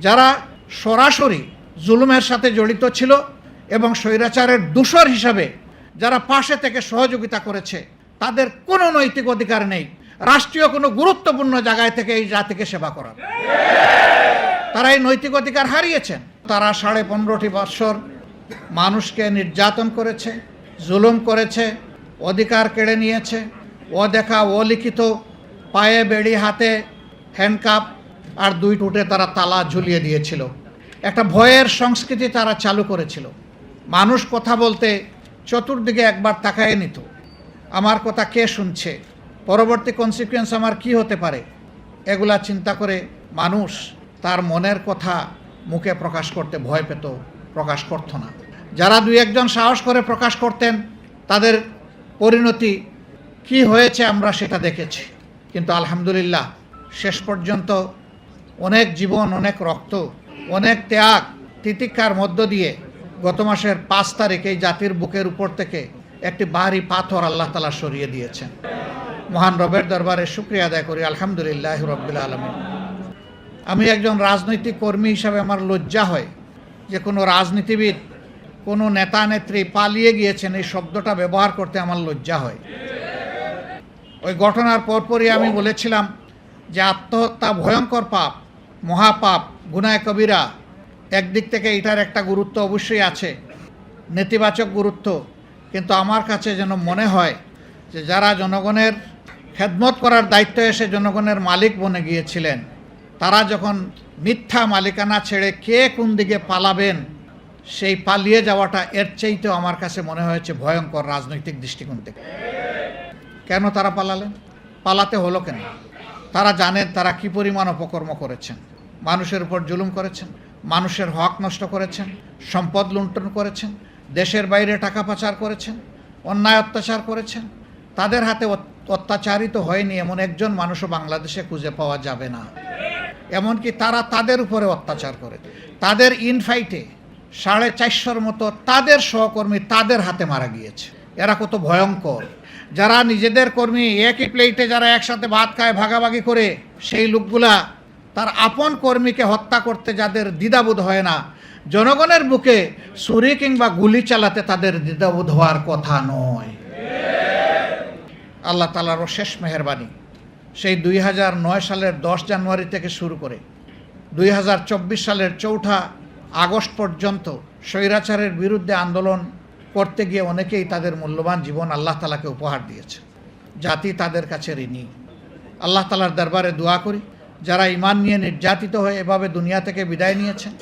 যারা সরাসরি জুলুমের সাথে জড়িত ছিল এবং স্বৈরাচারের দূষর হিসাবে যারা পাশে থেকে সহযোগিতা করেছে, তাদের কোনো নৈতিক অধিকার নেই রাষ্ট্রীয় কোনো গুরুত্বপূর্ণ জায়গায় থেকে এই জাতিকে সেবা করার। তারা এই নৈতিক অধিকার হারিয়েছেন। তারা 15.5 বৎসর মানুষকে নির্যাতন করেছে, জুলুম করেছে, অধিকার কেড়ে নিয়েছে। অদেখা অলিখিত পায়ে বেড়ি, হাতে হ্যান্ডকাপ আর 2 টুটে তারা তালা ঝুলিয়ে দিয়েছিল। একটা ভয়ের সংস্কৃতি তারা চালু করেছিল। মানুষ কথা বলতে চতুর্দিকে একবার তাকায় নিত, আমার কথা কে শুনছে, পরবর্তী কনসিকুয়েন্স আমার কি হতে পারে, এগুলা চিন্তা করে মানুষ তার মনের কথা মুখে প্রকাশ করতে ভয় পেত, প্রকাশ করত না। যারা 2-1 সাহস করে প্রকাশ করতেন, তাদের পরিণতি কি হয়েছে আমরা সেটা দেখেছি। কিন্তু আলহামদুলিল্লাহ শেষ পর্যন্ত অনেক জীবন, অনেক রক্ত, অনেক ত্যাগ তিতিক্ষার মধ্য দিয়ে গত মাসের 5 তারিখ এই জাতির বুকের উপর থেকে একটি ভারী পাথর আল্লাহ তাআলা সরিয়ে দিয়েছেন। মহান রবের দরবারে শুকরিয়া আদায় করি, আলহামদুলিল্লাহ রাব্বিল আলামিন। আমি একজন রাজনৈতিক কর্মী হিসাবে আমার লজ্জা হয় যে কোনো রাজনীতিবিদ, কোনো নেতা নেত্রী পালিয়ে গিয়েছেন এই শব্দটা ব্যবহার করতে আমার লজ্জা হয়। ওই ঘটনার পরপরই আমি বলেছিলাম যে আত্মহত্যা ভয়ঙ্কর পাপ, মহাপাপ, গুনাহ কবিরা। একদিক থেকে এটার একটা গুরুত্ব অবশ্যই আছে, নেতিবাচক গুরুত্ব, কিন্তু আমার কাছে যেন মনে হয় যে যারা জনগণের খেদমত করার দায়িত্ব এসে জনগণের মালিক বনে গিয়েছিলেন, তারা যখন মিথ্যা মালিকানা ছেড়ে কে কোন দিকে পালাবেন, সেই পালিয়ে যাওয়াটা এর চাইতেও আমার কাছে মনে হয়েছে ভয়ঙ্কর রাজনৈতিক দৃষ্টিকোণ থেকে। কেন তারা পালালেন? পালাতে হলো কেন? তারা জানেন তারা কি পরিমাণ অপকর্ম করেছেন, মানুষের উপর জুলুম করেছেন, মানুষের হক নষ্ট করেছেন, সম্পদ লুণ্ঠন করেছেন, দেশের বাইরে টাকা পাচার করেছেন, অন্যায় অত্যাচার করেছেন। তাদের হাতে অত্যাচারিত হয়নি এমন একজন মানুষও বাংলাদেশে খুঁজে পাওয়া যাবে না। এমনকি তারা তাদের উপরে অত্যাচার করে, তাদের ইনফাইটে 450 মতো তাদের সহকর্মী তাদের হাতে মারা গিয়েছে। এরা কত ভয়ঙ্কর! যারা নিজেদের কর্মী একই প্লেটে যারা একসাথে ভাত খায় ভাগাভাগি করে, সেই লোকগুলা তার আপন কর্মীকে হত্যা করতে যাদের দ্বিধাবোধ হয় না, জনগণের বুকে ছুরি কিংবা গুলি চালাতে তাদের দ্বিধাবোধ হওয়ার কথা নয়। আল্লাহ তাআলারও শেষ মেহেরবানি, সেই 2009 সালের 10 জানুয়ারি থেকে শুরু করে 2024 সালের 4 আগস্ট পর্যন্ত স্বৈরাচারের বিরুদ্ধে আন্দোলন করতে গিয়ে অনেকেই তাদের মূল্যবান জীবন আল্লাহ তাআলাকে উপহার দিয়েছে। জাতি তাদের কাছে ঋণী। আল্লাহ তাআলার দরবারে দোয়া করি, যারা ঈমান নিয়ে নির্যাতিত হয়ে এভাবে দুনিয়া থেকে বিদায় নিয়েছেন,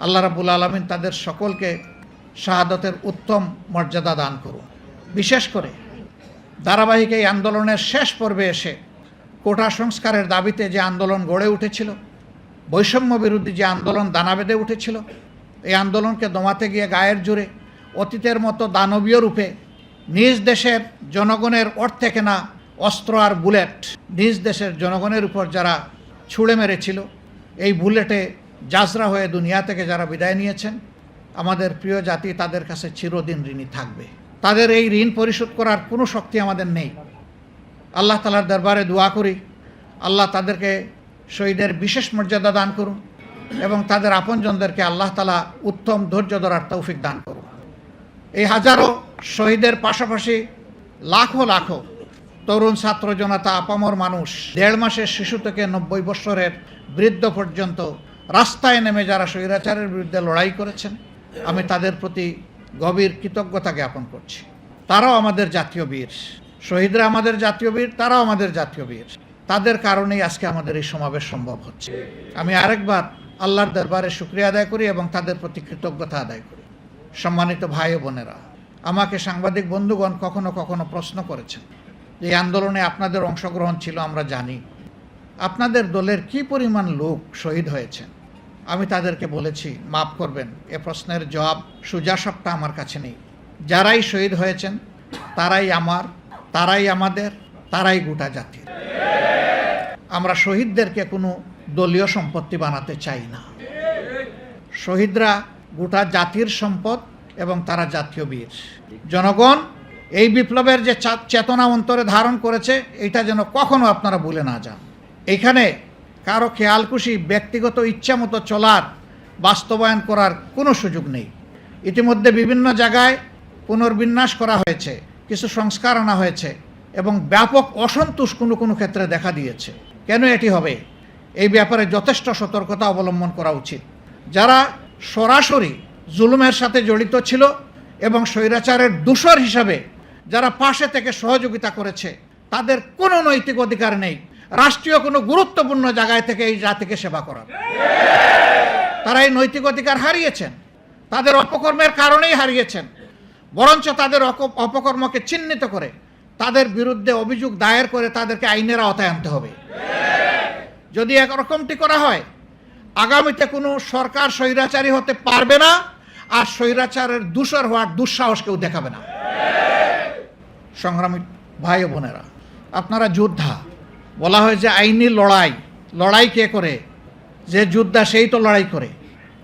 আল্লাহ রাব্বুল আলামিন তাদের সকলকে শাহাদতের উত্তম মর্যাদা দান করুন। বিশেষ করে ধারাবাহিক এই আন্দোলনের শেষ পর্বে এসে কোটা সংস্কারের দাবিতে যে আন্দোলন গড়ে উঠেছিল, বৈষম্য বিরোধী যে আন্দোলন দানা বেঁধে উঠেছিল, এই আন্দোলনকে দমাতে গিয়ে গায়ের জোরে অতীতের মতো দানবীয় রূপে নিজ দেশের জনগণের অর্থে কেনা অস্ত্র আর বুলেট নিজ দেশের জনগণের উপর যারা ছুঁড়ে মেরেছিল, এই বুলেটে জাজরা হয়ে দুনিয়া থেকে যারা বিদায় নিয়েছেন, আমাদের প্রিয় জাতি তাদের কাছে চিরদিন ঋণী থাকবে। তাদের এই ঋণ পরিশোধ করার কোনো শক্তি আমাদের নেই। আল্লাহ তাআলার দরবারে দোয়া করি, আল্লাহ তাদেরকে শহীদের বিশেষ মর্যাদা দান করুন এবং তাদের আপনজনদেরকে আল্লাহ তাআলা উত্তম ধৈর্য ধরার তৌফিক দান করুন। এই হাজারো শহীদের পাশাপাশি লাখো লাখো তরুণ ছাত্র জনতা, আপামর মানুষ, 1.5 মাসের শিশু থেকে 90 বছরের বৃদ্ধ পর্যন্ত রাস্তায় নেমে যারা স্বৈরাচারের বিরুদ্ধে লড়াই করেছেন, আমি তাদের প্রতি গভীর কৃতজ্ঞতা জ্ঞাপন করছি। তারাও আমাদের জাতীয় বীর। শহীদরা আমাদের জাতীয় বীর, তারাও আমাদের জাতীয় বীর। তাদের কারণেই আজকে আমাদের এই সমাবেশ সম্ভব হচ্ছে। আমি আরেকবার আল্লাহর দরবারে শুকরিয়া আদায় করি এবং তাদের প্রতি কৃতজ্ঞতা আদায় করি। সম্মানিত ভাই ও বোনেরা, আমাকে সাংবাদিক বন্ধুগণ কখনো কখনো প্রশ্ন করেছেন, এই আন্দোলনে আপনাদের অংশগ্রহণ ছিল, আমরা জানি আপনাদের দলের কি পরিমাণ লোক শহীদ হয়েছেন। আমি তাদেরকে বলেছি, মাফ করবেন, এ প্রশ্নের জবাব সুজাসাপটা আমার কাছে নেই। যারাই শহীদ হয়েছেন তারাই আমার, তারাই আমাদের, তারাই গোটা জাতির। আমরা শহীদদেরকে কোনো দলীয় সম্পত্তি বানাতে চাই না। শহীদরা গোটা জাতির সম্পদ এবং তারা জাতীয় বীর। জনগণ এই বিপ্লবের যে চেতনা অন্তরে ধারণ করেছে, এটা যেন কখনো আপনারা ভুলে না যান। এখানে কারো খেয়ালখুশি ব্যক্তিগত ইচ্ছা মতো চলার বাস্তবায়ন করার কোনো সুযোগ নেই। ইতিমধ্যে বিভিন্ন জায়গায় পুনর্বিন্যাস করা হয়েছে, কিছু সংস্কার আনা হয়েছে এবং ব্যাপক অসন্তোষ কোনো কোনো ক্ষেত্রে দেখা দিয়েছে। কেন এটি হবে? এই ব্যাপারে যথেষ্ট সতর্কতা অবলম্বন করা উচিত। যারা সরাসরি জুলুমের সাথে জড়িত ছিল এবং স্বৈরাচারের দূষর হিসাবে যারা পাশে থেকে সহযোগিতা করেছে, তাদের কোনো নৈতিক অধিকার নেই রাষ্ট্রীয় কোনো গুরুত্বপূর্ণ জায়গায় থেকে এই জাতিকে সেবা করার। তারা এই নৈতিক অধিকার হারিয়েছেন, তাদের অপকর্মের কারণেই হারিয়েছেন। বরঞ্চ তাদের অপকর্মকে চিহ্নিত করে তাদের বিরুদ্ধে অভিযোগ দায়ের করে তাদেরকে আইনের আওতায় আনতে হবে। যদি একরকমটি করা হয়, আগামীতে কোনো সরকার স্বৈরাচারী হতে পারবে না, আর স্বৈরাচারের দূষর হওয়ার দুঃসাহস কেউ দেখাবে না। সংগ্রামী ভাই ও বোনেরা, আপনারা যোদ্ধা। বলা হয় যে আইনি লড়াই কে করে? যে যোদ্ধা সেই তো লড়াই করে।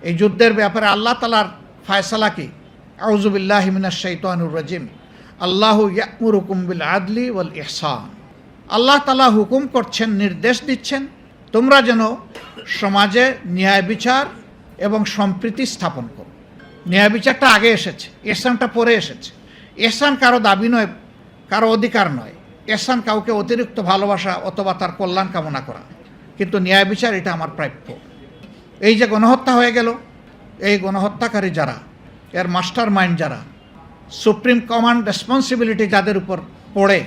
এই যুদ্ধের ব্যাপারে আল্লাহ তাআলার ফায়সালা কি? আউযু বিল্লাহি মিনাশ শাইতানির রাজিম। আল্লাহু ইয়া'মুরুকুম বিল আদলি ওয়াল ইহসান। আল্লাহ তাআলা হুকুম করছেন, নির্দেশ দিচ্ছেন, তোমরা যেন সমাজে ন্যায় বিচার এবং সম্প্রীতি স্থাপন করো। ন্যায় বিচারটা আগে এসেছে, ইহসানটা পরে এসেছে। ইহসান কারো দাবি নয়, কারো অধিকার নয়। ইহসান কাউকে অতিরিক্ত ভালোবাসা অথবা তার কল্যাণ কামনা করা। কিন্তু ন্যায় বিচার এটা আমার প্রাপ্য। এই যে গণহত্যা হয়ে গেল, এই গণহত্যাকারী যারা, এর মাস্টার মাইন্ড যারা, সুপ্রিম কমান্ড রেসপন্সিবিলিটি যাদের উপর পড়ে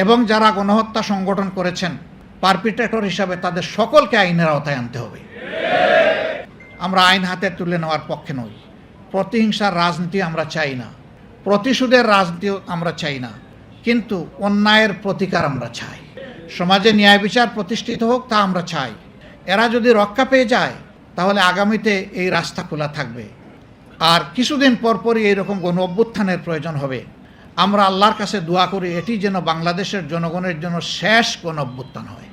এবং যারা গণহত্যা সংগঠন করেছেন, পারপিট্রেটর হিসাবে তাদের সকলকে আইনের আওতায় আনতে হবে। আমরা আইন হাতে তুলে নেওয়ার পক্ষে নই। প্রতিহিংসার রাজনীতি আমরা চাই না, প্রতিশোধের রাজনীতি আমরা চাই না, কিন্তু অন্যায়ের প্রতিকার আমরা চাই। সমাজে ন্যায় বিচার প্রতিষ্ঠিত হোক, তা আমরা চাই। এরা যদি রক্ষা পেয়ে যায়, তাহলে আগামীতে এই রাস্তা খোলা থাকবে। আর কিছুদিন পরপরই এইরকম গণ অভ্যুত্থানের প্রয়োজন হবে। আমরা আল্লাহর কাছে দোয়া করি এটি যেন বাংলাদেশের জনগণের জন্য শেষ গণ অভ্যুত্থান হয়।